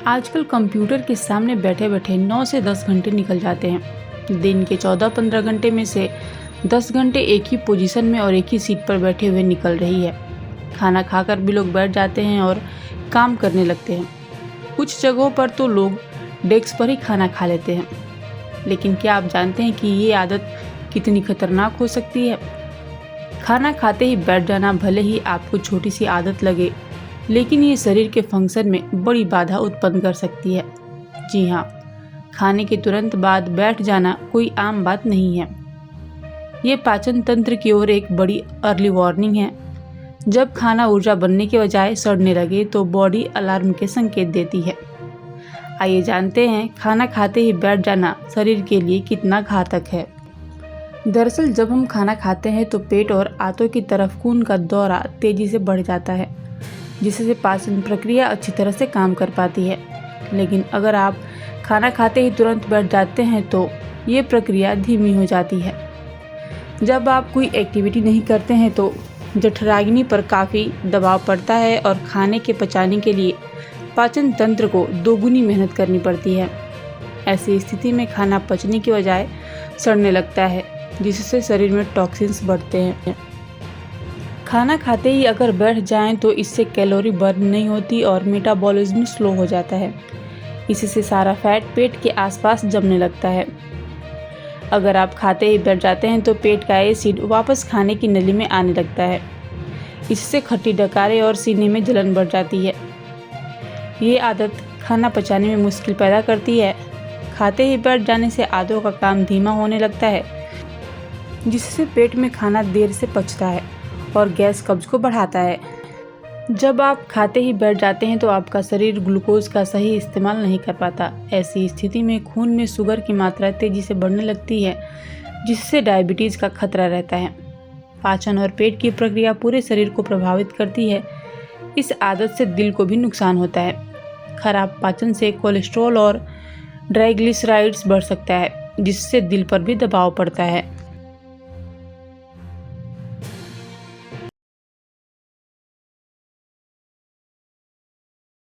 आजकल कंप्यूटर के सामने बैठे बैठे 9 से 10 घंटे निकल जाते हैं। दिन के 14-15 घंटे में से 10 घंटे एक ही पोजीशन में और एक ही सीट पर बैठे हुए निकल रही है। खाना खाकर भी लोग बैठ जाते हैं और काम करने लगते हैं। कुछ जगहों पर तो लोग डेस्क पर ही खाना खा लेते हैं। लेकिन क्या आप जानते हैं कि ये आदत कितनी खतरनाक हो सकती है? खाना खाते ही बैठ जाना भले ही आपको छोटी सी आदत लगे, लेकिन ये शरीर के फंक्शन में बड़ी बाधा उत्पन्न कर सकती है। जी हाँ, खाने के तुरंत बाद बैठ जाना कोई आम बात नहीं है। ये पाचन तंत्र की ओर एक बड़ी अर्ली वार्निंग है। जब खाना ऊर्जा बनने के बजाय सड़ने लगे तो बॉडी अलार्म के संकेत देती है। आइए जानते हैं खाना खाते ही बैठ जाना शरीर के लिए कितना घातक है। दरअसल जब हम खाना खाते हैं तो पेट और आंतों की तरफ खून का दौरा तेजी से बढ़ जाता है, जिससे पाचन प्रक्रिया अच्छी तरह से काम कर पाती है। लेकिन अगर आप खाना खाते ही तुरंत बैठ जाते हैं तो ये प्रक्रिया धीमी हो जाती है। जब आप कोई एक्टिविटी नहीं करते हैं तो जठराग्नि पर काफ़ी दबाव पड़ता है और खाने के पचाने के लिए पाचन तंत्र को दोगुनी मेहनत करनी पड़ती है। ऐसी स्थिति में खाना पचने की बजाय सड़ने लगता है, जिससे शरीर में टॉक्सिन्स बढ़ते हैं। खाना खाते ही अगर बैठ जाएं तो इससे कैलोरी बर्न नहीं होती और मेटाबॉलिज्म स्लो हो जाता है। इससे सारा फैट पेट के आसपास जमने लगता है। अगर आप खाते ही बैठ जाते हैं तो पेट का एसिड वापस खाने की नली में आने लगता है। इससे खट्टी डकारें और सीने में जलन बढ़ जाती है। ये आदत खाना पचाने में मुश्किल पैदा करती है। खाते ही बैठ जाने से आंतों का काम धीमा होने लगता है, जिससे पेट में खाना देर से पचता है और गैस कब्ज को बढ़ाता है। जब आप खाते ही बैठ जाते हैं तो आपका शरीर ग्लूकोज का सही इस्तेमाल नहीं कर पाता। ऐसी स्थिति में खून में शुगर की मात्रा तेजी से बढ़ने लगती है, जिससे डायबिटीज़ का खतरा रहता है। पाचन और पेट की प्रक्रिया पूरे शरीर को प्रभावित करती है। इस आदत से दिल को भी नुकसान होता है। खराब पाचन से कोलेस्ट्रॉल और ट्राइग्लिसराइड्स बढ़ सकता है, जिससे दिल पर भी दबाव पड़ता है।